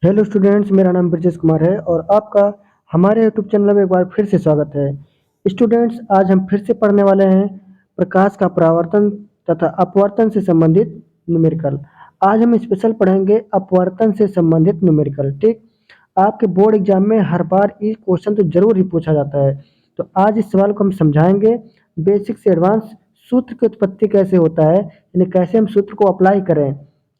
Hello students, मेरा नाम ब्रजेश कुमार है और आपका हमारे यूट्यूब चैनल में एक बार फिर से स्वागत है। स्टूडेंट्स, आज हम फिर से पढ़ने वाले हैं प्रकाश का परावर्तन तथा अपवर्तन से संबंधित न्यूमेरिकल। आज हम स्पेशल पढ़ेंगे अपवर्तन से संबंधित न्यूमेरिकल। ठीक, आपके बोर्ड एग्जाम में हर बार ये क्वेश्चन तो जरूर ही पूछा जाता है। तो आज इस सवाल को हम समझाएंगे, बेसिक से एडवांस। सूत्र की उत्पत्ति कैसे होता है, यानी कैसे हम सूत्र को अप्लाई करें।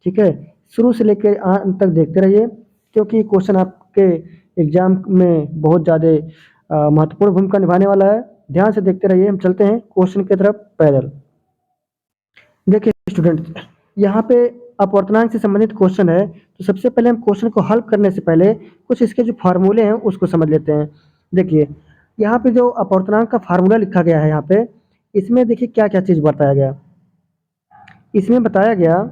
ठीक है, शुरू से लेकर अंत तक देखते रहिए, क्योंकि क्वेश्चन आपके एग्जाम में बहुत ज़्यादा महत्वपूर्ण भूमिका निभाने वाला है। ध्यान से देखते रहिए। हम चलते हैं क्वेश्चन की तरफ पैदल। देखिए स्टूडेंट, यहाँ पे अपवर्तनांक से संबंधित क्वेश्चन है। तो सबसे पहले हम क्वेश्चन को हल करने से पहले कुछ इसके जो फार्मूले हैं उसको समझ लेते हैं। देखिए, यहाँ पे जो अपवर्तनांक का फार्मूला लिखा गया है, यहाँ पे इसमें देखिए क्या क्या चीज़ बताया गया। इसमें बताया गया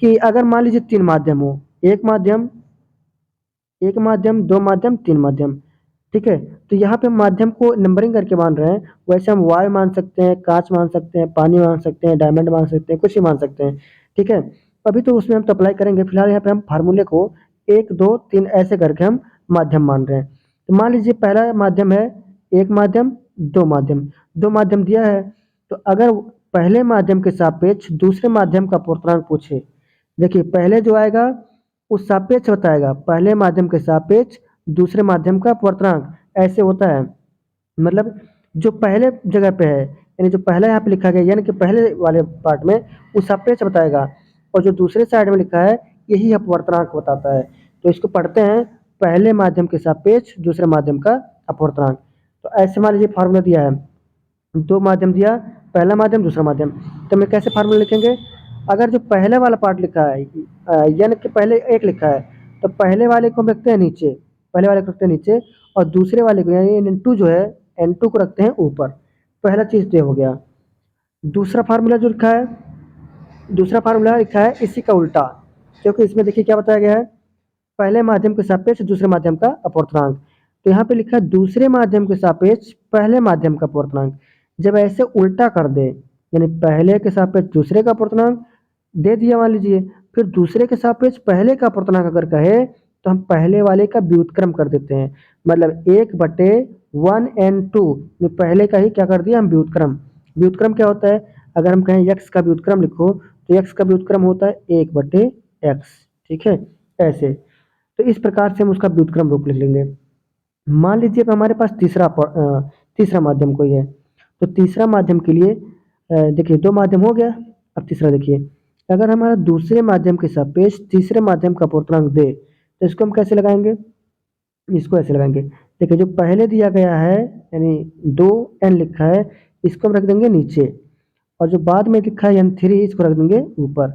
कि अगर मान लीजिए तीन माध्यम हो, एक माध्यम, एक माध्यम, दो माध्यम, तीन माध्यम। ठीक है, तो यहाँ पे माध्यम को नंबरिंग करके मान रहे हैं। वैसे हम वायु मान सकते हैं, कांच मान सकते हैं, पानी मान सकते हैं, डायमंड मान सकते हैं, कुछ ही मान सकते हैं। ठीक है, अभी तो उसमें हम तो अप्लाई करेंगे। फिलहाल यहाँ पे हम फार्मूले को एक दो तीन ऐसे करके हम माध्यम मान रहे हैं। तो मान लीजिए पहला माध्यम है एक माध्यम, दो माध्यम। दो माध्यम दिया है, तो अगर पहले माध्यम के सापेक्ष दूसरे माध्यम का पूर्णांक पूछे, देखिए पहले जो आएगा उस सापेक्ष बताएगा, पहले माध्यम के सापेक्ष दूसरे माध्यम का पूर्णांक, ऐसे होता है। मतलब जो पहले जगह पे है, यानी जो पहला यहाँ पे लिखा गया, यानी कि पहले वाले पार्ट में उस सापेक्ष बताएगा, और जो दूसरे साइड में लिखा है यही अपवर्तनांक बताता है। तो इसको पढ़ते हैं, पहले माध्यम के सापेक्ष दूसरे माध्यम का अपवर्तनांक। तो ऐसे मान लीजिए फार्मूला दिया है, दो माध्यम दिया, पहला माध्यम दूसरा माध्यम। तो हम कैसे फार्मूला लिखेंगे? अगर जो पहले वाला पार्ट लिखा है, यानी कि पहले एक लिखा है, तो पहले वाले को हम रखते हैं नीचे, पहले वाले को रखते हैं नीचे, और दूसरे वाले को यानी N2 जो है, N2 को रखते हैं ऊपर। पहला चीज़ तो ये हो गया। दूसरा फार्मूला जो लिखा है, दूसरा फार्मूला लिखा है इसी का उल्टा, क्योंकि इसमें देखिए क्या बताया गया है, पहले माध्यम के सापेक्ष दूसरे माध्यम का अपवर्तनांक। तो यहाँ पे लिखा है दूसरे माध्यम के सापेक्ष पहले माध्यम का अपवर्तनांक। जब ऐसे उल्टा कर दे, यानी पहले के सापेक्ष दूसरे का अपवर्तनांक दे दिया मान लीजिए, फिर दूसरे के सापेक्ष पहले का अपवर्तनांक अगर कहे, तो हम पहले वाले का व्युत्क्रम कर देते हैं। मतलब 1/1n2, पहले का ही क्या कर दिया हम, व्युत्क्रम। व्युत्क्रम क्या होता है? अगर हम कहें x का व्युत्क्रम लिखो, तो x का व्युत्क्रम होता है 1/x। ठीक है, ऐसे। तो इस प्रकार से हम उसका व्युत्क्रम रूप लिख लेंगे। मान लीजिए कि हमारे पास तीसरा माध्यम कोई है। तो तीसरा माध्यम के लिए देखिए दो माध्यम हो गया, अब तीसरा देखिए, अगर हमारा दूसरे माध्यम के सापेक्ष तीसरे माध्यम का पूर्णांक दे, तो इसको हम कैसे लगाएंगे? इसको ऐसे लगाएंगे। देखिए जो पहले दिया गया है, यानी 2n लिखा है, इसको हम रख देंगे नीचे, और जो बाद में लिखा है n3, इसको रख देंगे ऊपर।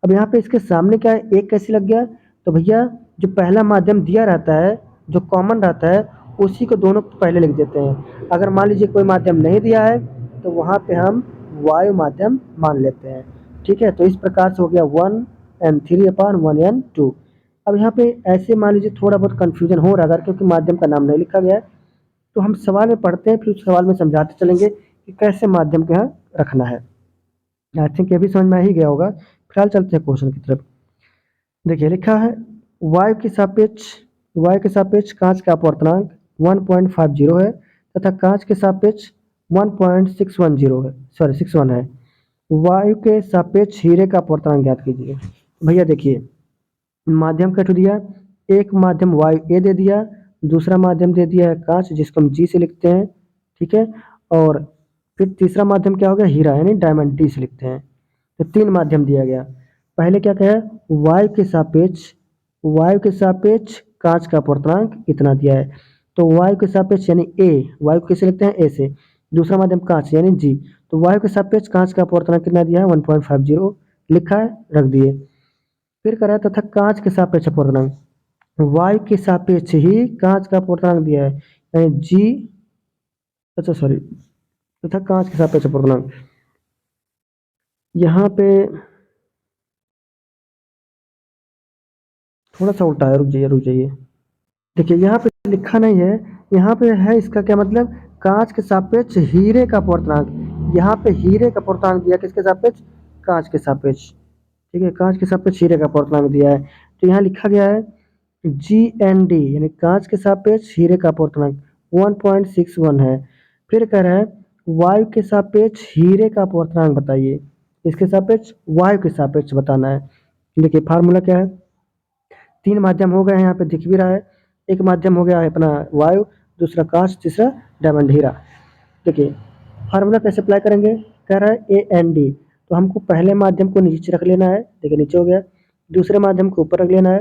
अब यहाँ पे इसके सामने क्या है, एक कैसे लग गया? तो भैया जो पहला माध्यम दिया रहता है, जो कॉमन रहता है, उसी को दोनों पहले लिख देते हैं। अगर मान लीजिए कोई माध्यम नहीं दिया है, तो वहाँ पे हम वायु माध्यम मान लेते हैं। ठीक है, तो इस प्रकार से हो गया 1n3/1n2। अब यहाँ पे ऐसे मान लीजिए थोड़ा बहुत कन्फ्यूजन हो रहा है, अगर क्योंकि माध्यम का नाम नहीं लिखा गया है, तो हम सवाल में पढ़ते हैं, फिर उस सवाल में समझाते चलेंगे कि कैसे माध्यम को यहाँ रखना है। आई थिंक ये भी समझ में आ ही गया होगा। फिलहाल चलते हैं क्वेश्चन की तरफ। देखिए लिखा है, वायु के सापेक्ष, वायु के सापेक्ष कांच का अपवर्तनांक 1.50 है, तथा कांच के सापेक्ष 1.610 है, सॉरी 61 है। वायु के सापेक्ष हीरे का अपवर्तनांक ज्ञात कीजिए। भैया देखिए, माध्यम का दिया, एक माध्यम वायु ए दे दिया, दूसरा माध्यम दे दिया है कांच, जिसको हम जी से लिखते हैं। ठीक है, और फिर तीसरा माध्यम क्या हो गया, हीरा, यानी डायमंड, डी से लिखते हैं। तो तीन माध्यम दिया गया। पहले क्या कहा, वायु के सापेक्ष, वायु के सापेक्ष कांच का अपवर्तनांक इतना दिया है। तो वायु के सापेक्ष यानी ए, वायु कैसे लिखते हैं, ए से, दूसरा माध्यम कांच यानी जी। तो वायु के सापेक्ष कांच का अपवर्तनांक कितना दिया है, 1.50 लिखा है, रख दिए। फिर करा तथा कांच के सापेक्ष अपवर्तनांक, वायु के सापेक्ष ही कांच का अपवर्तनांक दिया है, यानी जी, अच्छा सॉरी, तथा कांच के सापेक्ष अपवर्तनांक। यहाँ पे थोड़ा सा उल्टा है, रुक जाइए रुक जाइए। देखिए यहाँ पे लिखा नहीं है, यहाँ पे है, इसका क्या मतलब, कांच के सापेक्ष हीरे का अपवर्तनांक। यहाँ पे हीरे का अपवर्तनांक दिया, किसके सापेक्ष, कांच के सापेक्ष। ठीक है, कांच के सापेक्ष हीरे का अपवर्तनांक दिया है। तो यहाँ लिखा गया है GND यानी कांच के सापेक्ष हीरे का अपवर्तनांक 1.61 है। फिर कह रहा है वायु के सापेक्ष हीरे का अपवर्तनांक बताइए। इसके सापेक्ष वायु के सापेक्ष बताना है। देखिए फार्मूला क्या है, तीन माध्यम हो गए हैं, यहाँ पे दिख भी रहा है। एक माध्यम हो गया है अपना वायु, दूसरा कांच, तीसरा डायमंड हीरा। देखिए फार्मूला कैसे अप्लाई करेंगे, कह रहा है AND, तो हमको पहले माध्यम को नीचे रख लेना है। देखिए नीचे हो गया, दूसरे माध्यम को ऊपर रख लेना है,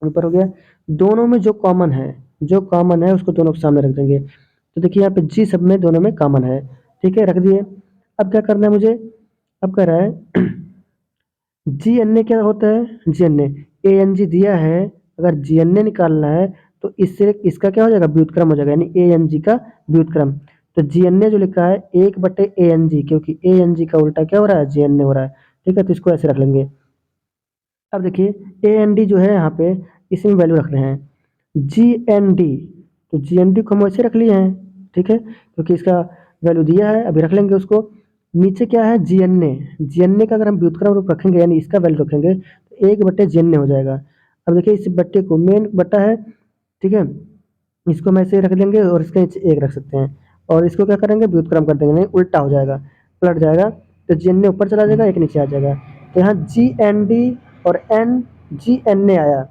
ऊपर हो गया। दोनों में जो कॉमन है उसको दोनों के सामने रख देंगे। तो देखिए यहाँ पे जी सब में दोनों में कॉमन है, ठीक है, रख दिए। अब क्या करना है मुझे, अब कह रहा है GNA क्या होता है, GNA ANG दिया है, अगर GNA निकालना है तो इससे इसका क्या हो जाएगा, व्युत्क्रम हो जाएगा, यानी ANG का व्युत्क्रम। तो GNA जो लिखा है 1/ANG, क्योंकि ANG का उल्टा क्या हो रहा है, GNA हो रहा है, ठीक है, तो इसको ऐसे रख लेंगे। अब देखिए AND जो है यहाँ पे इसमें वैल्यू रख रहे हैं GND, तो GND को हम वैसे रख लिए हैं, ठीक है, क्योंकि इसका वैल्यू दिया है, अभी रख लेंगे उसको। नीचे क्या है GNA का अगर हम व्युत्क्रम रूप रखेंगे यानी इसका वैल्यू रखेंगे तो 1/GNA हो जाएगा। अब देखिए इस बट्टे को मेन बट्टा है, ठीक है, इसको हम ऐसे रख देंगे और इसके नीचे 1 रख सकते हैं, और इसको क्या करेंगे, व्युत्क्रम कर देंगे, नहीं उल्टा हो जाएगा, पलट जाएगा, तो GNA ऊपर चला जाएगा, एक नीचे आ जाएगा। तो यहाँ GND और GNA आया,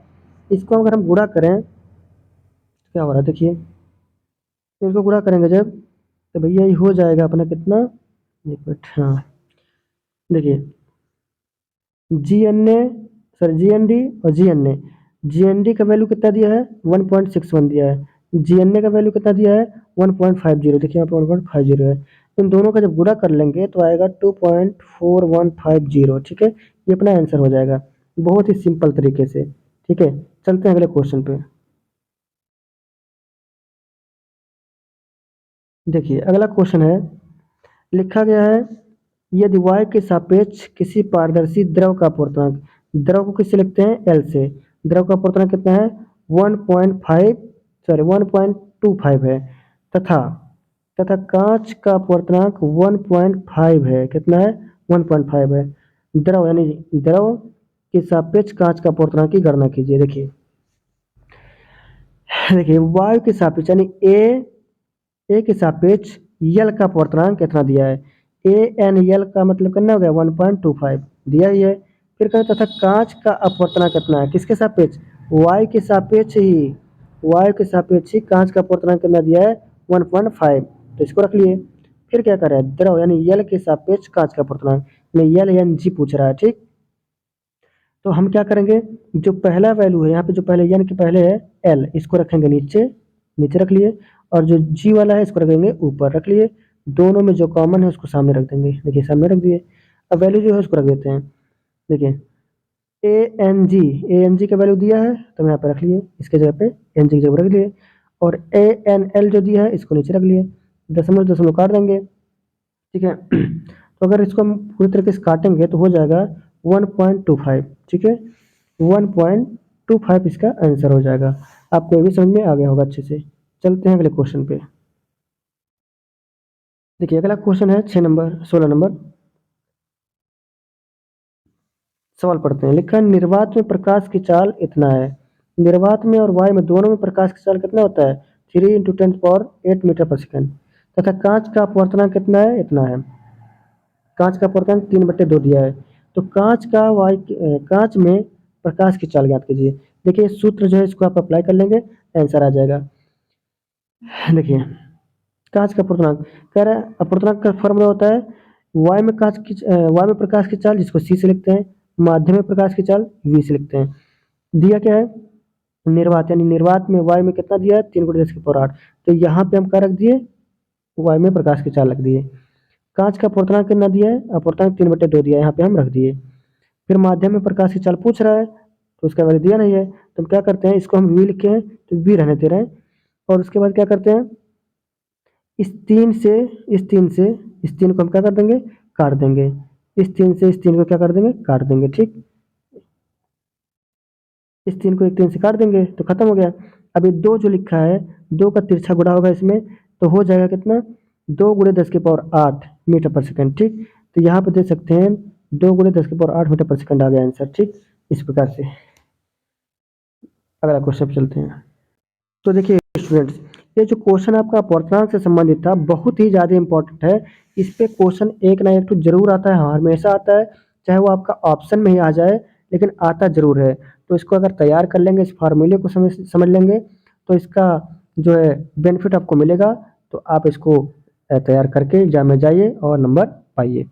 इसको अगर हम गुणा करें क्या हो रहा है, देखिए इसको गुणा करेंगे जब, तो भैया ये हो जाएगा अपना कितना, एक मिनट, हाँ देखिए GNA सॉरी GND और GND का वैल्यू कितना दिया है, 1.61 दिया है, GNA का वैल्यू कितना दिया है, 1.50, देखिए यहाँ पे 1.50 है। इन दोनों का जब गुणा कर लेंगे तो आएगा 2.4150, ठीक है, ये अपना आंसर हो जाएगा, बहुत ही सिंपल तरीके से, ठीक है। चलते हैं अगले क्वेश्चन पे। देखिए अगला क्वेश्चन है, लिखा गया है यदि y के सापेक्ष किसी पारदर्शी द्रव का अपवर्तनांक, द्रव को किससे लिखते हैं, L से, द्रव का अपवर्तनांक कितना है 1.25 है, तथा तथा कांच का अपवर्तनांक 1.5 है, कितना है 1.5 है। द्रव यानी द्रव के सापेक्ष कांच का अपवर्तनांक की गणना कीजिए। देखिए देखिए वायु के सापेक्ष यानी ए के सापेक्ष यल का अपवर्तनांक कितना दिया है, ANL का मतलब कितना हो गया 1.25 दिया ही है। फिर कहते तथा कांच का अपवर्तनांक कितना है, किसके सापेक्ष, वायु के सापेक्ष ही, वायु के सापेक्ष ही कांच का अपवर्तनांक कितना दिया है 1.5, तो इसको रख लिए। फिर क्या कर रहा है, द्रव यानी यल के सापेक्ष कांच का अपवर्तनांक, LNG पूछ रहा है, ठीक। तो हम क्या करेंगे, जो पहला वैल्यू है यहाँ पे, जो पहले यन के पहले है L, इसको रखेंगे नीचे, नीचे रख लिए, और जो G वाला है इसको रखेंगे ऊपर, रख लिए। दोनों में जो कॉमन है उसको सामने रख देंगे, देखिए सामने रख दिए। अब वैल्यू जो है उसको रख देते हैं। देखिए ANG का वैल्यू दिया है तो हम यहाँ पे रख लिए, इसके जगह पे NG की जगह रख लिए, और ANL जो दिया है इसको नीचे रख लिए, दशमलव दशमलव काट देंगे, ठीक है। तो अगर इसको हम पूरी तरीके से काटेंगे तो हो जाएगा 1.25, ठीक है, 1.25 इसका आंसर हो जाएगा। आपको ये भी समझ में आ गया होगा अच्छे से। चलते हैं अगले क्वेश्चन पे। देखिए अगला क्वेश्चन है 16 नंबर सवाल पढ़ते हैं। लिखा है निर्वात में प्रकाश की चाल इतना है, निर्वात में और वायु में दोनों में प्रकाश की चाल कितना होता है 3 × 10⁸ मीटर पर सेकंड, तथा कांच का अपवर्तनांक कितना है, इतना है। कांच का अपवर्तनांक 3/2 दिया है, तो कांच में प्रकाश की चाल ज्ञात कीजिए। देखिए सूत्र जो है इसको आप अप्लाई कर लेंगे, आंसर आ जाएगा। देखिए कांच का अपवर्तनांक, कह रहा है अपवर्तनांक का फॉर्मूला होता है वायु में प्रकाश की चाल जिसको C से लिखते हैं, माध्यम में प्रकाश की चाल V से लिखते हैं। दिया क्या है, निर्वात यानी निर्वात में वायु में कितना दिया है 3 × 10⁸, तो यहाँ पे हम क्या रख दिए, वायु में प्रकाश की चाल रख दिए। कांच का अपवर्तनांक कितना दिया है, अपवर्तनांक 3/2 दिया है, यहाँ पे हम रख दिए। फिर माध्यम में प्रकाश की चाल पूछ रहा है तो उसका वैल्यू दिया नहीं है, तो हम क्या करते हैं, इसको हम V लिखे हैं तो V रहने दे रहे हैं, और उसके बाद क्या करते हैं, इस तीन को हम क्या कर देंगे, काट देंगे, इस तीन को क्या कर देंगे, काट देंगे, ठीक। इस 3 को एक 3 से काट देंगे तो खत्म हो गया। अब ये 2 जो लिखा है, 2 का तिरछा गुणा होगा इसमें, तो हो जाएगा कितना, 2 × 10⁸ मीटर पर सेकंड, ठीक। तो यहाँ पे दे सकते हैं 2 × 10⁸ मीटर पर सेकंड आ गया आंसर, ठीक, इस प्रकार से। अगला क्वेश्चन पे चलते हैं। तो देखिए स्टूडेंट्स, ये जो क्वेश्चन आपका अपवर्तनांक से संबंधित था बहुत ही ज़्यादा इंपॉर्टेंट है। इस पे क्वेश्चन एक ना एक तो जरूर आता है, हमेशा आता है, चाहे वो आपका ऑप्शन में ही आ जाए, लेकिन आता जरूर है। तो इसको अगर तैयार कर लेंगे, इस फार्मूले को समझ समझ लेंगे, तो इसका जो है बेनिफिट आपको मिलेगा। तो आप इसको तैयार करके एग्जाम में जाइए और नंबर पाइए।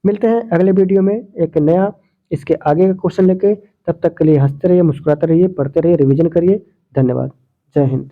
मिलते हैं अगले वीडियो में एक नया इसके आगे का क्वेश्चन लेके। तब तक के लिए हंसते रहिए, मुस्कुराते रहिए, पढ़ते रहिए, रिवीजन करिए। धन्यवाद। जय हिंद।